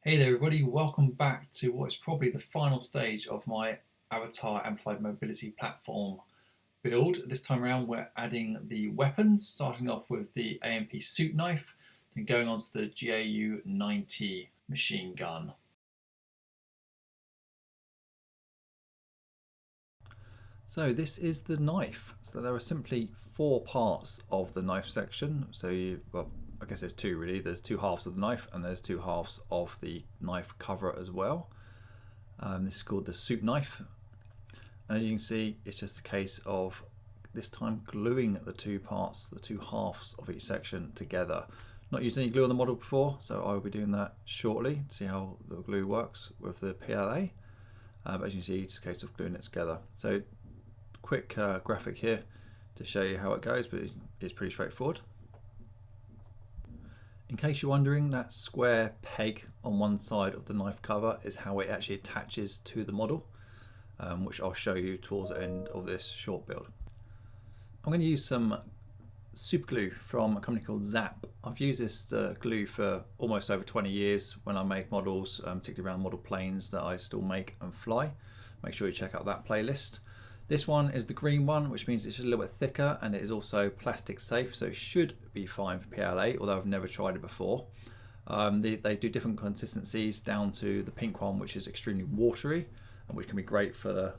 Hey there everybody, welcome back to what is probably the final stage of my Avatar Amplified Mobility platform build. This time around we're adding the weapons, starting off with the AMP suit knife, then going on to the GAU-90 machine gun. So this is the knife. So there are simply four parts of the knife section. Well, I guess there's two really. There's two halves of the knife and there's two halves of the knife cover as well. This is called the suit knife. And as you can see, it's just a case of this time gluing the two parts, the two halves of each section together. Not used any glue on the model before, so I will be doing that shortly to see how the glue works with the PLA. But as you can see, it's just a case of gluing it together. So quick graphic here to show you how it goes, but it's pretty straightforward. In case you're wondering, that square peg on one side of the knife cover is how it actually attaches to the model, which I'll show you towards the end of this short build. I'm going to use some super glue from a company called ZAP. I've used this glue for almost over 20 years when I make models, particularly around model planes that I still make and fly. Make sure you check out that playlist. This one is the green one, which means it's just a little bit thicker and it is also plastic safe, so it should be fine for PLA, although I've never tried it before. They do different consistencies down to the pink one, which is extremely watery and which can be great for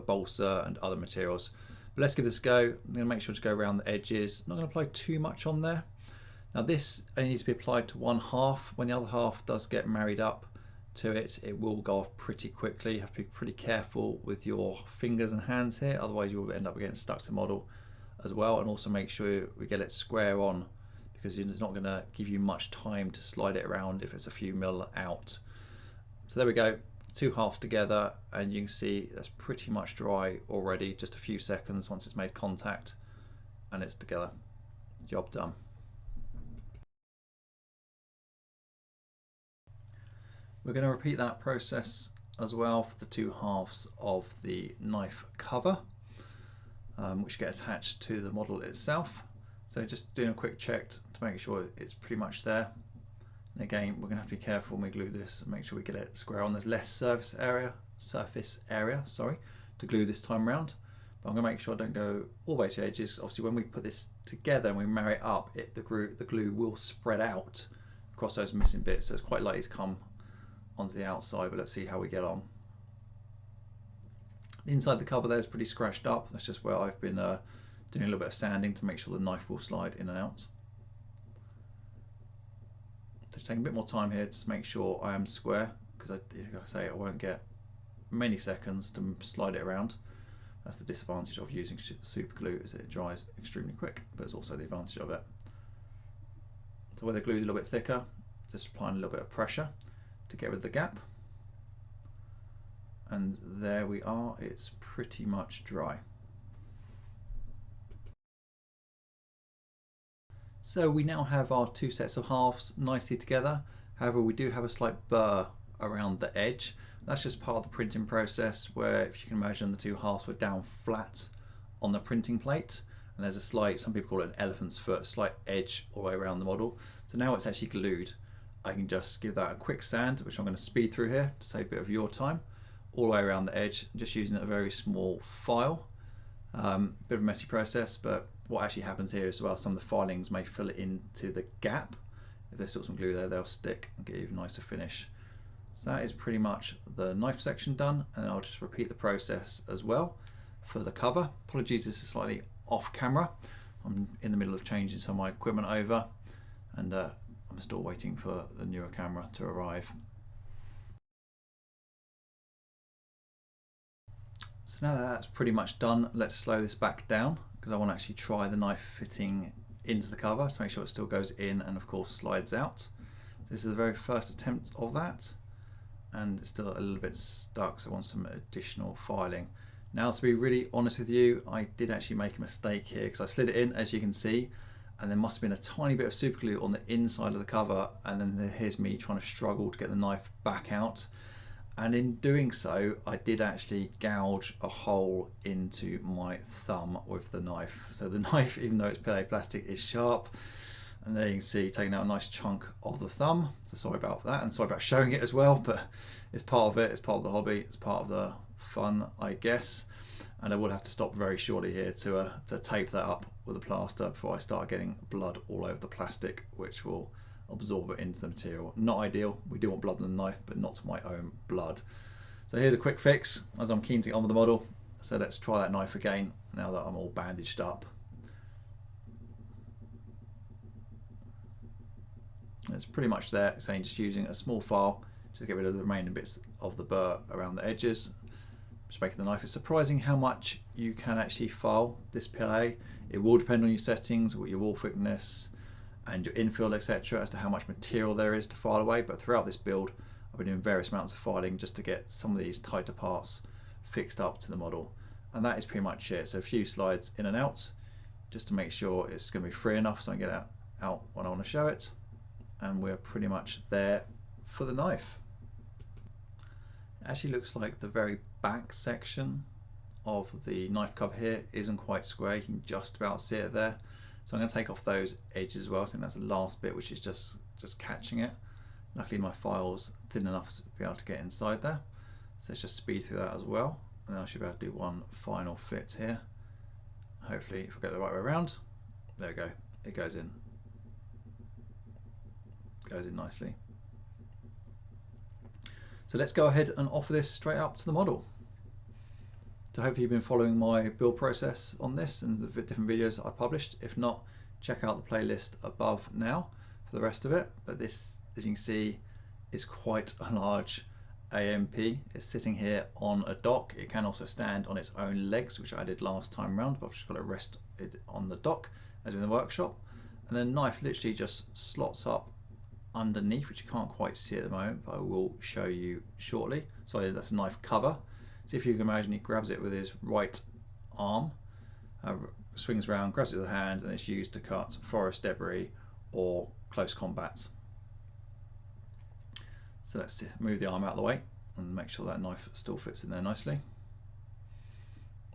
balsa and other materials. But let's give this a go. I'm going to make sure to go around the edges. I'm not going to apply too much on there. Now this only needs to be applied to one half. When the other half does get married up to it, it will go off pretty quickly. You have to be pretty careful with your fingers and hands here, otherwise you will end up getting stuck to the model as well. And also make sure we get it square on, because it's not going to give you much time to slide it around if it's a few mil out. So there we go, two halves together, and you can see that's pretty much dry already, just a few seconds once it's made contact and it's together. Job done. We're going to repeat that process as well for the two halves of the knife cover, which get attached to the model itself. So just doing a quick check to make sure it's pretty much there. And again, we're going to have to be careful when we glue this and make sure we get it square on. There's less surface area to glue this time around. But I'm going to make sure I don't go all the way to the edges. Obviously, when we put this together and we marry it up, the glue will spread out across those missing bits. So it's quite likely to come onto the outside, but let's see how we get on. Inside the cover there is pretty scratched up. That's just where I've been doing a little bit of sanding to make sure the knife will slide in and out. Just taking a bit more time here to make sure I am square, because like I say, I won't get many seconds to slide it around. That's the disadvantage of using super glue, is it dries extremely quick, but it's also the advantage of it. So where the glue is a little bit thicker, just applying a little bit of pressure to get rid of the gap, and there we are, it's pretty much dry. So we now have our two sets of halves nicely together. However, we do have a slight burr around the edge. That's just part of the printing process, where if you can imagine, the two halves were down flat on the printing plate, and there's a slight, some people call it an elephant's foot, slight edge all the way around the model. So now it's actually glued. I can just give that a quick sand, which I'm going to speed through here to save a bit of your time, all the way around the edge, just using a very small file. Bit of a messy process, but what actually happens here as well, some of the filings may fill it into the gap. If there's still some glue there, they'll stick and get you a nicer finish. So that is pretty much the knife section done, and I'll just repeat the process as well for the cover. Apologies, this is slightly off camera. I'm in the middle of changing some of my equipment over, and I'm still waiting for the newer camera to arrive. So now that that's pretty much done, let's slow this back down, because I want to actually try the knife fitting into the cover to make sure it still goes in and of course slides out. So this is the very first attempt of that, and it's still a little bit stuck, so I want some additional filing. Now, to be really honest with you, I did actually make a mistake here, because I slid it in, as you can see, and there must have been a tiny bit of super glue on the inside of the cover, and then here's me trying to struggle to get the knife back out. And in doing so, I did actually gouge a hole into my thumb with the knife. So the knife, even though it's PLA plastic, is sharp. And there you can see taking out a nice chunk of the thumb. So sorry about that, and sorry about showing it as well, but it's part of it, it's part of the hobby, it's part of the fun, I guess. And I will have to stop very shortly here to tape that up with a plaster before I start getting blood all over the plastic, which will absorb it into the material. Not ideal, we do want blood on the knife, but not my own blood. So here's a quick fix, as I'm keen to get on with the model. So let's try that knife again, now that I'm all bandaged up. It's pretty much there, saying just using a small file to get rid of the remaining bits of the burr around the edges. Just making the knife. It's surprising how much you can actually file this PLA. It will depend on your settings, what your wall thickness and your infill, etc., as to how much material there is to file away. But throughout this build, I've been doing various amounts of filing just to get some of these tighter parts fixed up to the model. And that is pretty much it. So a few slides in and out just to make sure it's going to be free enough so I can get it out when I want to show it. And we're pretty much there for the knife. It actually looks like the very back section of the knife cover here isn't quite square. You can just about see it there. So I'm going to take off those edges as well. I think that's the last bit, which is just catching it. Luckily my file's thin enough to be able to get inside there. So let's just speed through that as well. And then I should be able to do one final fit here. Hopefully if I get the right way around. There we go, it goes in. Goes in nicely. So let's go ahead and offer this straight up to the model. So hopefully you've been following my build process on this and the different videos that I published. If not, check out the playlist above now for the rest of it. But this, as you can see, is quite a large AMP. It's sitting here on a dock. It can also stand on its own legs, which I did last time round, but I've just got to rest it on the dock as in the workshop. And then the knife literally just slots up underneath, which you can't quite see at the moment, but I will show you shortly. So that's a knife cover. So if you can imagine, he grabs it with his right arm, swings around, grabs it with the hand, and it's used to cut forest debris or close combat. So let's move the arm out of the way and make sure that knife still fits in there nicely.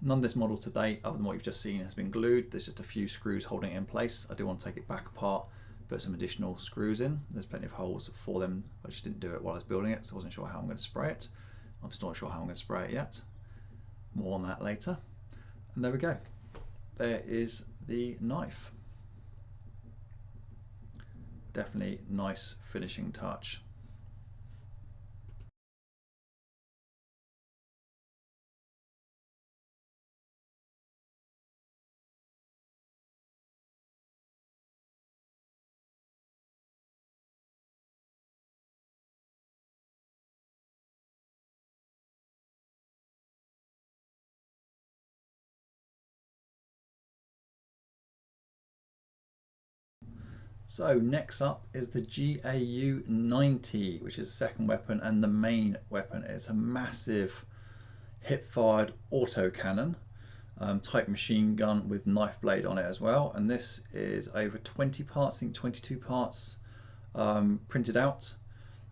None of this model to date, other than what you've just seen, has been glued. There's just a few screws holding it in place. I do want to take it back apart, put some additional screws in. There's plenty of holes for them. I just didn't do it while I was building it, so I wasn't sure how I'm going to spray it. I'm still not sure how I'm going to spray it yet. More on that later. And there we go. There is the knife. Definitely nice finishing touch. So next up is the GAU-90, which is the second weapon and the main weapon. It's a massive hip-fired autocannon type machine gun with knife blade on it as well. And this is over 20 parts, I think 22 parts printed out,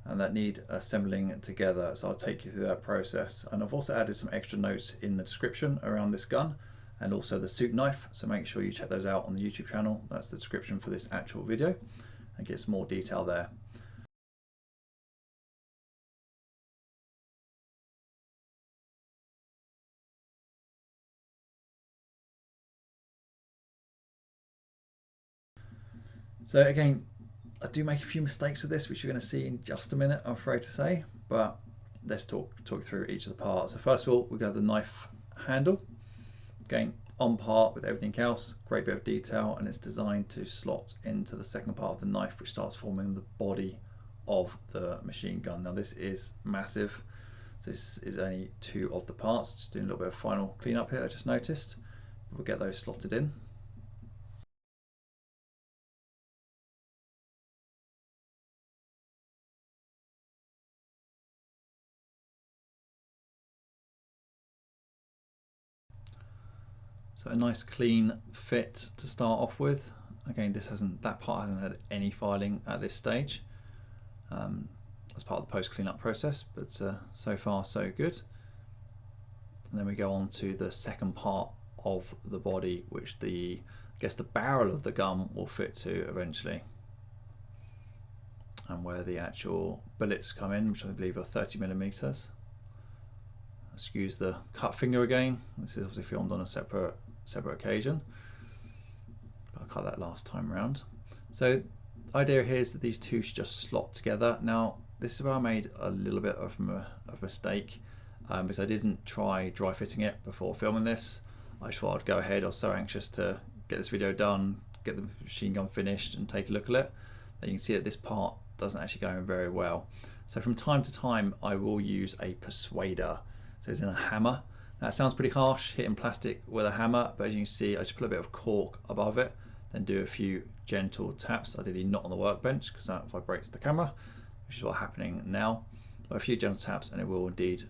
and that need assembling together. So I'll take you through that process. And I've also added some extra notes in the description around this gun, and also the suit knife, so make sure you check those out on the YouTube channel. That's the description for this actual video, and get some more detail there. So again, I do make a few mistakes with this, which you're going to see in just a minute, I'm afraid to say, but let's talk through each of the parts. So first of all, we've got the knife handle. Again, on par with everything else, great bit of detail, and it's designed to slot into the second part of the knife, which starts forming the body of the machine gun. Now this is massive. So this is only two of the parts. Just doing a little bit of final cleanup here, I just noticed. We'll get those slotted in. So a nice clean fit to start off with. Again, that part hasn't had any filing at this stage as part of the post cleanup process, but so far so good. And then we go on to the second part of the body, which I guess the barrel of the gun will fit to eventually, and where the actual bullets come in, which I believe are 30mm. Excuse the cut finger again. This is obviously filmed on a separate occasion, but I cut that last time around. So the idea here is that these two should just slot together. Now this is where I made a little bit of a mistake, because I didn't try dry fitting it before filming this. I just thought I'd go ahead. I was so anxious to get this video done, get the machine gun finished and take a look at it, that you can see that this part doesn't actually go in very well. So from time to time I will use a persuader, so it's in a hammer. That sounds pretty harsh, hitting plastic with a hammer, but as you can see I just put a bit of cork above it, then do a few gentle taps, ideally not on the workbench because that vibrates the camera, which is what's happening now. But a few gentle taps and it will indeed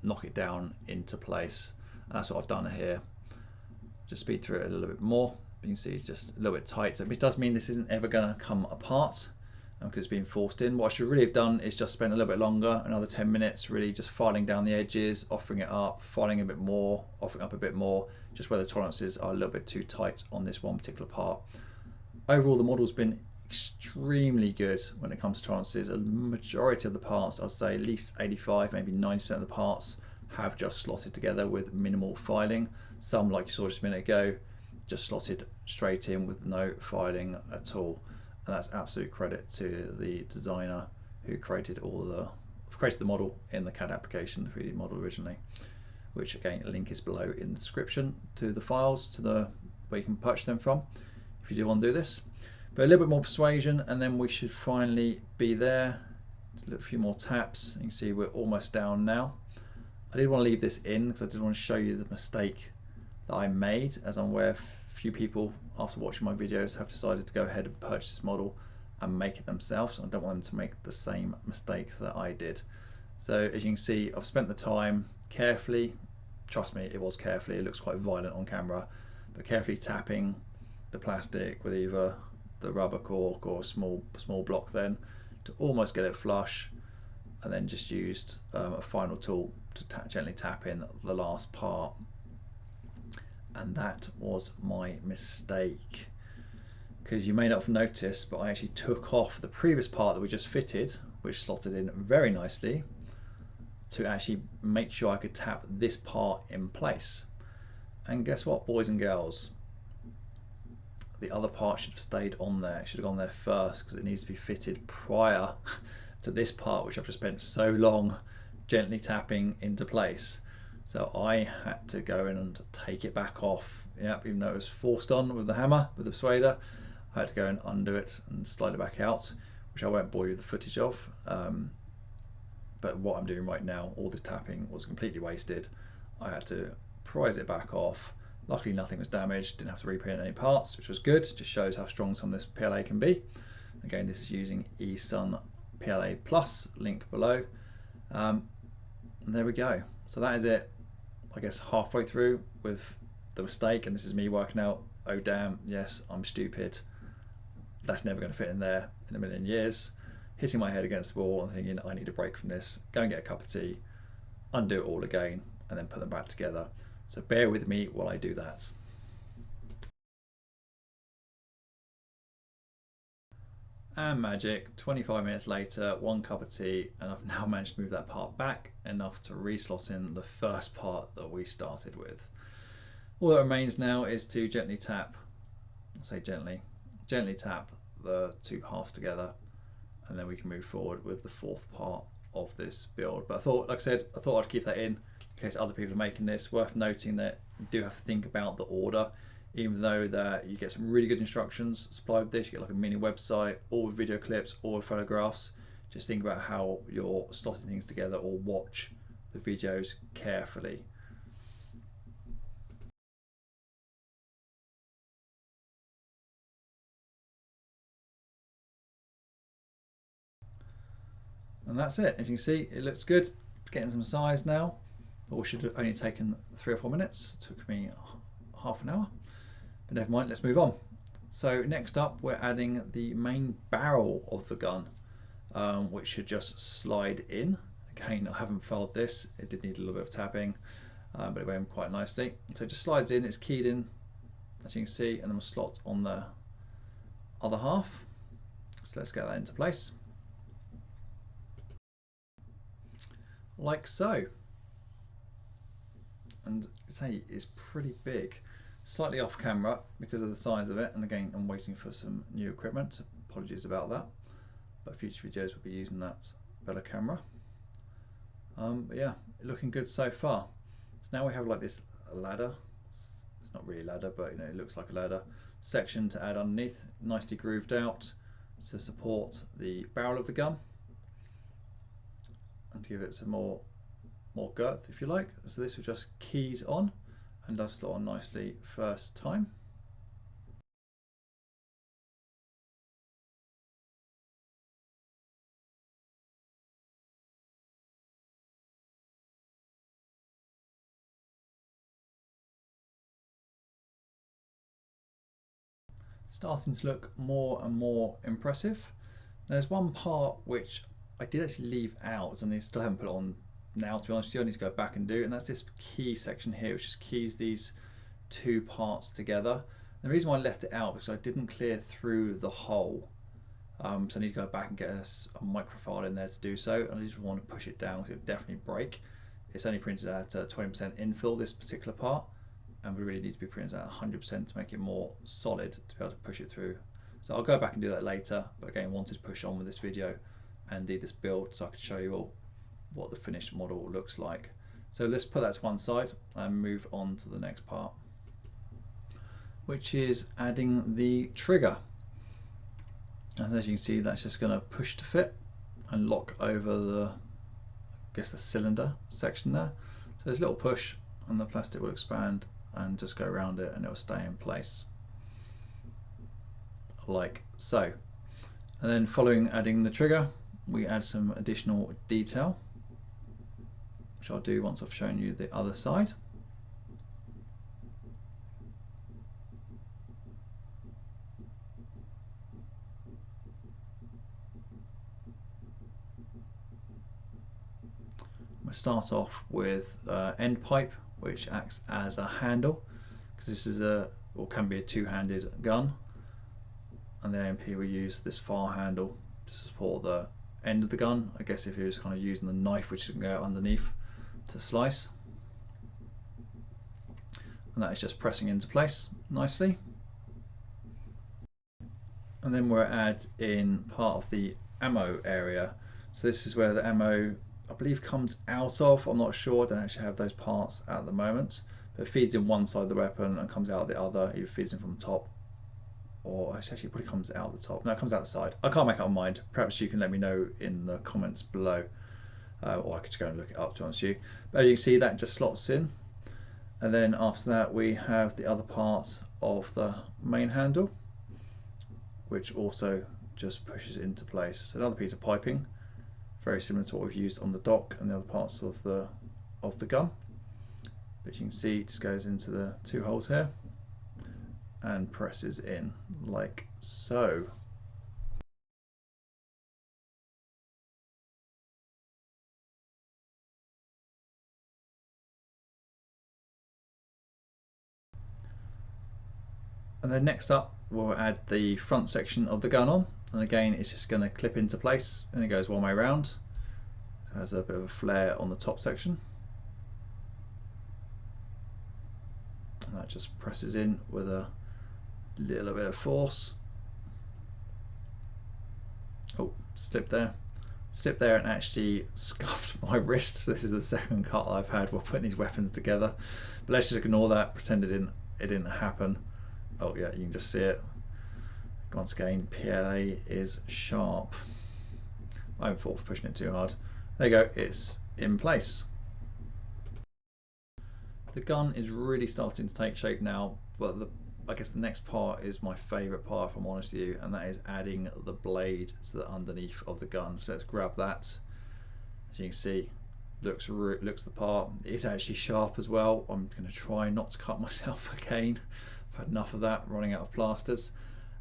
knock it down into place, and that's what I've done here. Just speed through it a little bit more. You can see it's just a little bit tight, so it does mean this isn't ever going to come apart because it's being forced in. What I should really have done is just spend a little bit longer, another 10 minutes, really just filing down the edges, offering it up, filing a bit more, offering up a bit more, just where the tolerances are a little bit too tight on this one particular part. Overall, the model's been extremely good when it comes to tolerances. A majority of the parts, I'd say at least 85, maybe 90% of the parts have just slotted together with minimal filing. Some, like you saw just a minute ago, just slotted straight in with no filing at all. And that's absolute credit to the designer who created the model in the CAD application, the 3D model originally, which again, a link is below in the description to the files, to where you can purchase them from if you do want to do this. But a little bit more persuasion and then we should finally be there. Just a few more taps. You can see we're almost down now. I did want to leave this in because I did want to show you the mistake that I made, as I'm aware few people after watching my videos have decided to go ahead and purchase this model and make it themselves. I don't want them to make the same mistake that I did. So as you can see, I've spent the time carefully, trust me, it was carefully, it looks quite violent on camera, but carefully tapping the plastic with either the rubber cork or a small block then to almost get it flush, and then just used a final tool to gently tap in the last part. And that was my mistake, because you may not have noticed, but I actually took off the previous part that we just fitted, which slotted in very nicely, to actually make sure I could tap this part in place. And guess what, boys and girls? The other part should have stayed on there. It should have gone there first because it needs to be fitted prior to this part, which I've just spent so long gently tapping into place. So I had to go in and take it back off. Yep, even though it was forced on with the hammer, with the persuader, I had to go and undo it and slide it back out, which I won't bore you with the footage of. But what I'm doing right now, all this tapping was completely wasted. I had to prise it back off. Luckily nothing was damaged, didn't have to repaint any parts, which was good. Just shows how strong some of this PLA can be. Again, this is using eSun PLA Plus, link below. And there we go. So that is it. I guess halfway through with the mistake, and this is me working out, oh damn, yes, I'm stupid. That's never going to fit in there in a million years. Hitting my head against the wall and thinking, I need a break from this. Go and get a cup of tea, undo it all again, and then put them back together. So bear with me while I do that. And magic, 25 minutes later, one cup of tea, and I've now managed to move that part back enough to reslot in the first part that we started with. All that remains now is to gently tap, I say gently tap the two halves together, and then we can move forward with the fourth part of this build. But I thought, like I said, I thought I'd keep that in case other people are making this. Worth noting that you do have to think about the order. Even though that you get some really good instructions supplied with this, you get like a mini website, all with video clips, all with photographs. Just think about how you're slotting things together, or watch the videos carefully. And that's it. As you can see, it looks good. Getting some size now, but we should have only taken 3 or 4 minutes. It took me half an hour. But never mind, let's move on. So next up, we're adding the main barrel of the gun, which should just slide in. Again, I haven't filed this. It did need a little bit of tapping. but it went in quite nicely. So it just slides in, it's keyed in, as you can see, and then we'll slot on the other half. So let's get that into place. Like so. And say it's pretty big. Slightly off camera because of the size of it, and again I'm waiting for some new equipment, apologies about that, but future videos will be using that better camera. But yeah, looking good so far. So now we have like this ladder, it's not really a ladder, but you know, it looks like a ladder section to add underneath, nicely grooved out to support the barrel of the gun and to give it some more girth, if you like. So this will just keys on and does slot on nicely first time. Starting to look more and more impressive. There's one part which I did actually leave out and I still haven't put it on now, to be honest with you. I need to go back and do, and that's this key section here, which just keys these two parts together. And the reason why I left it out because I didn't clear through the hole, so I need to go back and get a microfile in there to do so, and I just want to push it down because it would definitely break. It's only printed at 20% infill, this particular part, and we really need to be printed at 100% to make it more solid to be able to push it through. So I'll go back and do that later, but again, wanted to push on with this video and do this build so I could show you all what the finished model looks like. So let's put that to one side and move on to the next part, which is adding the trigger. And as you can see, that's just going to push to fit and lock over the, I guess, the cylinder section there. So there's a little push and the plastic will expand and just go around it and it will stay in place like so. And then following adding the trigger, we add some additional detail, which I'll do once I've shown you the other side. We'll start off with end pipe, which acts as a handle, because this is a, or can be a two-handed gun, and the AMP will use this far handle to support the end of the gun. I guess if he was kind of using the knife, which can go underneath to slice, and that is just pressing into place nicely. And then we'll add in part of the ammo area. So this is where the ammo, I believe, comes out of. I'm not sure, I don't actually have those parts at the moment, but it feeds in one side of the weapon and comes out the other. Either feeds in from the top, or actually it probably comes out the top. No, it comes out the side. I can't make up my mind. Perhaps you can let me know in the comments below, or I could just go and look it up, to be honest with you. But as you can see, that just slots in, and then after that we have the other part of the main handle, which also just pushes into place. So another piece of piping, very similar to what we've used on the dock and the other parts of the gun. But you can see it just goes into the two holes here and presses in like so. And then next up we'll add the front section of the gun on, and again it's just going to clip into place and it goes one way around. So it has a bit of a flare on the top section, and that just presses in with a little bit of force. Oh, slipped there and actually scuffed my wrist. So this is the second cut I've had while putting these weapons together, but let's just ignore that, pretend it didn't happen. Oh yeah, you can just see it. Once again, PLA is sharp. I haven't thought of pushing it too hard. There you go, it's in place. The gun is really starting to take shape now, but I guess the next part is my favourite part, if I'm honest with you, and that is adding the blade to the underneath of the gun. So let's grab that. As you can see, looks the part. It's actually sharp as well. I'm going to try not to cut myself again. I've had enough of that, running out of plasters.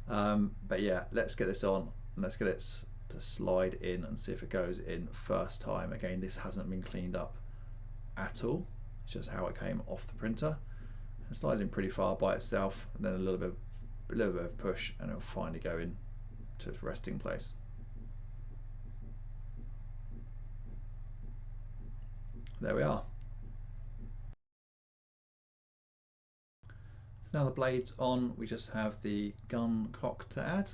But yeah, let's get this on and let's get it to slide in and see if it goes in first time. Again, this hasn't been cleaned up at all. It's just how it came off the printer. It slides in pretty far by itself, and then a little bit of push, and it'll finally go in to its resting place. There we are. So now the blade's on, we just have the gun cock to add.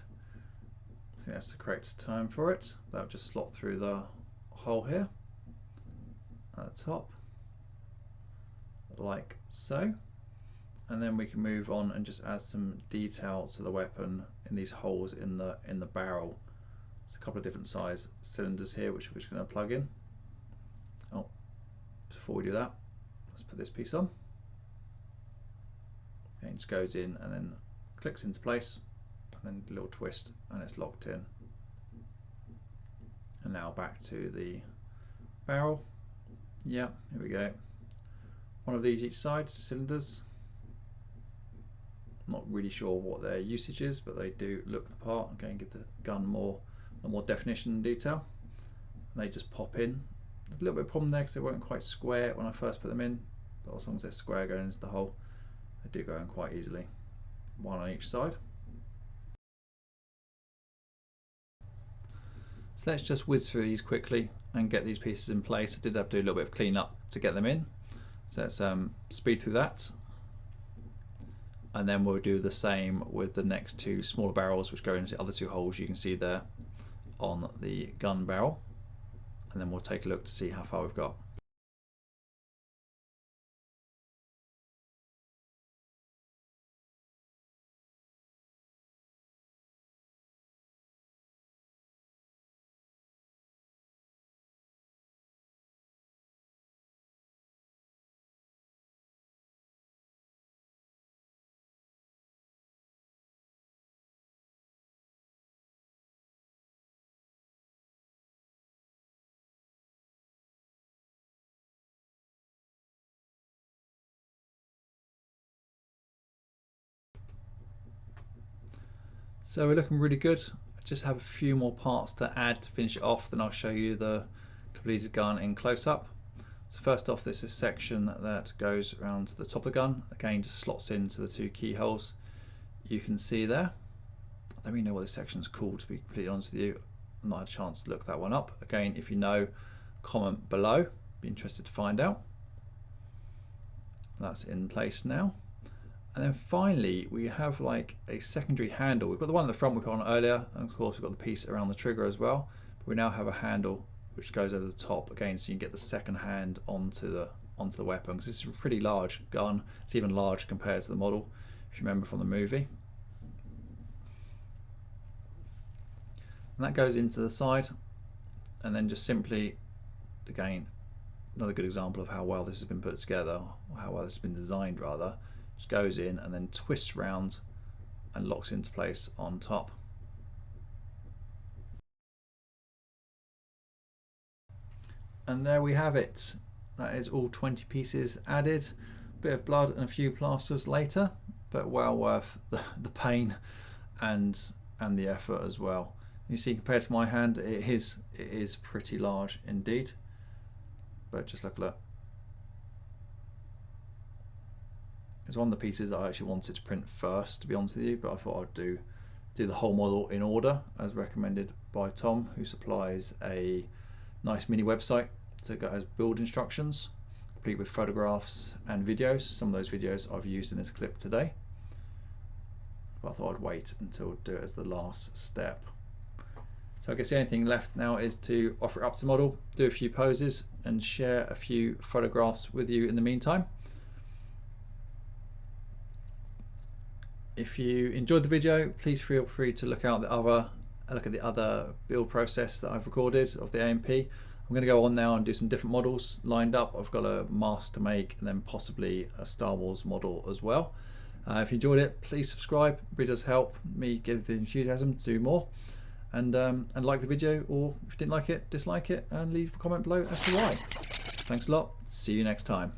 I think that's the correct time for it. That'll just slot through the hole here at the top, like so. And then we can move on and just add some detail to the weapon in these holes in the barrel. There's a couple of different size cylinders here which we're just going to plug in. Oh, before we do that, let's put this piece on. Okay, it just goes in and then clicks into place, and then a little twist and it's locked in. And now back to the barrel. Yeah, here we go. One of these each side, cylinders. Not really sure what their usage is, but they do look the part. Again, give the gun more definition and detail. And they just pop in. A little bit of problem there because they weren't quite square when I first put them in, but as long as they're square going into the hole, they do go in quite easily. One on each side. So let's just whiz through these quickly and get these pieces in place. I did have to do a little bit of clean up to get them in, so let's speed through that. And then we'll do the same with the next two smaller barrels which go into the other two holes you can see there on the gun barrel. And then we'll take a look to see how far we've got. So we're looking really good. I just have a few more parts to add to finish it off, then I'll show you the completed gun in close-up. So first off, this is a section that goes around to the top of the gun. Again, just slots into the two keyholes you can see there. I don't really know what this section is called, to be completely honest with you. I've not had a chance to look that one up. Again, if you know, comment below. Be interested to find out. That's in place now. And then finally, we have like a secondary handle. We've got the one at the front we put on earlier, and of course we've got the piece around the trigger as well. But we now have a handle which goes over the top again, so you can get the second hand onto the weapon. Because this is a pretty large gun. It's even large compared to the model, if you remember from the movie. And that goes into the side, and then just simply, again, another good example of how well this has been put together, or how well this has been designed rather. Just goes in and then twists round and locks into place on top. And there we have it. That is all 20 pieces added. Bit of blood and a few plasters later, but well worth the pain and the effort as well. You see, compared to my hand, it is pretty large indeed. But just look at that. It's one of the pieces that I actually wanted to print first, to be honest with you, but I thought I'd do the whole model in order as recommended by Tom, who supplies a nice mini website to go as build instructions, complete with photographs and videos. Some of those videos I've used in this clip today, but I thought I'd wait until do it as the last step. So I guess the only thing left now is to offer it up to model, do a few poses and share a few photographs with you in the meantime. If you enjoyed the video, please feel free to look at the other build process that I've recorded of the AMP. I'm going to go on now and do some different models lined up. I've got a mask to make and then possibly a Star Wars model as well. If you enjoyed it, please subscribe. It really does help me get the enthusiasm to do more. And like the video, or if you didn't like it, dislike it, and leave a comment below as to why. Thanks a lot. See you next time.